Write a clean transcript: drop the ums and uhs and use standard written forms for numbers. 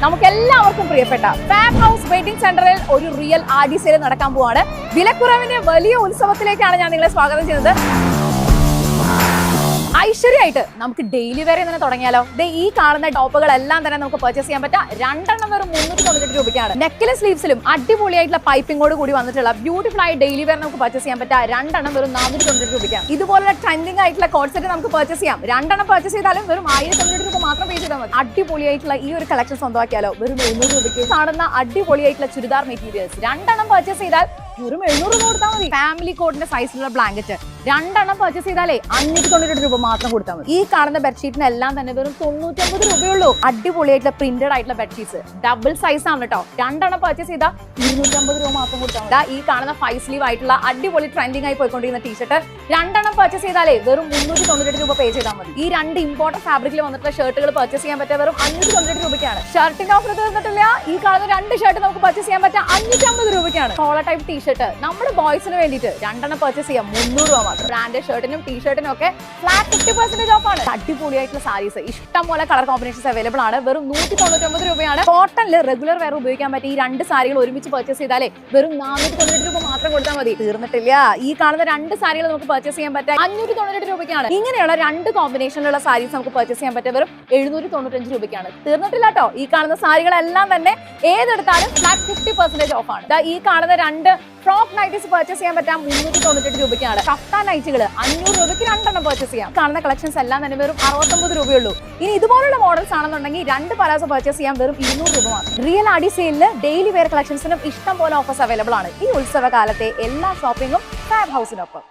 നമുക്ക് എല്ലാവർക്കും പ്രിയപ്പെട്ട ഫാബ് ഹൗസ് വെഡിങ് സെന്ററിൽ ഒരു റിയൽ ആർഡി സെയിൽ നടക്കാൻ പോവാണ്. വിലക്കുറവിന്റെ വലിയ ഉത്സവത്തിലേക്കാണ് ഞാൻ നിങ്ങളെ സ്വാഗതം ചെയ്യുന്നത്. ഐശ്വര്യമായിട്ട് നമുക്ക് ഡെയിലി വെയർ തന്നെ തുടങ്ങിയാലോ. ഈ കാണുന്ന ടോപ്പുകളെല്ലാം തന്നെ നമുക്ക് പർച്ചേസ് ചെയ്യാൻ പറ്റാം. രണ്ടെണ്ണം വെറും 398 രൂപയ്ക്കാണ്. നെക്കിലെ സ്ലീവ്സിലും അടിപൊളിയായിട്ടുള്ള പൈപ്പിങ്ങോട് കൂടി വന്നിട്ടുള്ള ബ്യൂട്ടിഫുൾ ആയി ഡെയിലി വെയർ നമുക്ക് പർച്ചേസ് ചെയ്യാൻ പറ്റാം. രണ്ടെണ്ണം വെറും 498 രൂപയ്ക്കാണ്. ഇതുപോലുള്ള ട്രെൻഡിംഗ് ആയിട്ടുള്ള കോഡ് സെറ്റ് നമുക്ക് പർച്ചേസ് ചെയ്യാം. രണ്ടെണ്ണം പർച്ചേസ് ചെയ്താലും വെറും 1098 രൂപ മാത്രം പേ ചെയ്താൽ മതി. അടിപൊളിയായിട്ടുള്ള ഈ ഒരു കളക്ഷൻ സ്വന്തമാക്കിയാലോ വെറും 700 രൂപയ്ക്ക്. കാണുന്ന അടിപൊളിയായിട്ടുള്ള ചുരിദാർ മെറ്റീരിയൽസ് രണ്ടെണ്ണം പർച്ചേസ് ചെയ്താൽ വെറും 700 രൂപ കൊടുത്താൽ മതി. ഫാമിലി കോഡിന്റെ സൈസിലുള്ള ബ്ലാങ്കറ്റ് രണ്ടെണ്ണം പർച്ചേസ് ചെയ്താലേ 598 രൂപ മാത്രം കൊടുത്താൽ മതി. ഈ കാണുന്ന ബെഡ്ഷീറ്റിനെല്ലാം തന്നെ വെറും 99 രൂപയുള്ളൂ. അടിപൊളിയായിട്ടുള്ള പ്രിന്റഡ് ആയിട്ടുള്ള ബെഡ്ഷീറ്റ്സ് ഡബിൾ സൈസ് ആണ് കേട്ടോ. രണ്ടെണ്ണം പർച്ചേസ് ചെയ്താൽ 250 രൂപ മാത്രം കൊടുത്താൽ മതി. ഈ കാണുന്ന 5 സ്ലീവ് ആയിട്ടുള്ള അടിപൊളി ട്രെൻഡിംഗ് ആയി പോയിക്കൊണ്ടിരുന്ന ടീഷർട്ട് രണ്ടെണ്ണം പർച്ചേസ് ചെയ്താലേ വെറും 398 രൂപ പേ ചെയ്താൽ മതി. ഈ രണ്ട് ഇമ്പോർട്ടന്റ് ഫാബ്രിക്കിൽ വന്നിട്ടുള്ള ഷർട്ടുകൾ പർച്ചേസ് ചെയ്യാൻ പറ്റുക വെറും 598 രൂപയ്ക്കാണ്. ഷർട്ടിന്റെ ഓഫർ തീർന്നിട്ടില്ല. ഈ കാണുന്ന രണ്ട് ഷർട്ട് നമുക്ക് പർച്ചേസ് ചെയ്യാൻ പറ്റുക 550 രൂപയ്ക്കാണ്. കോളർ ടൈപ്പ് ടീഷർട്ട് നമ്മുടെ ബോയ്സിന് വേണ്ടിയിട്ട് രണ്ടെണ്ണം പർച്ചേസ് ചെയ്യാം 300 രൂപ മാത്രം. ബ്രാൻഡഡ് ഷർട്ടിനും ടീഷർട്ടിനും ഒക്കെ ഫ്ലാറ്റ് 50% ഓഫ് ആണ്. അടിപൊളിയായിട്ടുള്ള സാരീസ് ഇഷ്ടം പോലെ കളർ കോമ്പിനേഷൻസ് അവൈലബിൾ ആണ്. വെറും 199 രൂപയാണ്. കോട്ടണിൽ റെഗുലർ വെയർ ഉപയോഗിക്കാൻ പറ്റിയ ഈ രണ്ട് സാരികൾ ഒരുമിച്ച് പർച്ചേസ് ചെയ്താലേ വെറും 498 രൂപ മാത്രം കൊടുത്താൽ മതി. തീർന്നിട്ടില്ല. ഈ കാണുന്ന രണ്ട് സാരികൾ നമുക്ക് പർച്ചേസ് ചെയ്യാൻ പറ്റുക 598 രൂപയ്ക്കാണ്. ഇങ്ങനെയുള്ള രണ്ട് കോമ്പിനേഷനിലുള്ള സാരീസ് നമുക്ക് പർച്ചേസ് ചെയ്യാൻ പറ്റുക വെറും 795 രൂപയ്ക്കാണ്. തീർന്നിട്ടില്ല കേട്ടോ. ഈ കാണുന്ന സാരികളെല്ലാം തന്നെ ഏതെടുത്താലും ഫ്ലാറ്റ് 50% ഓഫ് ആണ്. ഈ കാണുന്ന രണ്ട് ഫ്രോക്ക് നൈറ്റീസ് പർച്ചേസ് ചെയ്യാൻ പറ്റാം 398 രൂപയ്ക്കാണ്. കഫ്താൻ നൈറ്റുകൾ 500 രൂപയ്ക്ക് രണ്ടെണ്ണം പർച്ചേസ് ചെയ്യാം. കാണുന്ന കളക്ഷൻസ് എല്ലാം തന്നെ വെറും 69 രൂപയുള്ളൂ. ഇനി ഇതുപോലുള്ള മോഡൽസ് ആണെന്നുണ്ടെങ്കിൽ രണ്ട് പലാസോ പർച്ചേസ് ചെയ്യാൻ വെറും 200 രൂപ മാത്രം. റിയൽ ആർഡി സെയിലിൽ ഡെയിലി വെയർ കളക്ഷൻസിനും ഇഷ്ടം പോലെ ഓഫേഴ്സ് അവൈലബിൾ ആണ്. ഈ ഉത്സവകാലത്തെ എല്ലാ ഷോപ്പിംഗും ഫാബ് ഹൗസിനൊപ്പം.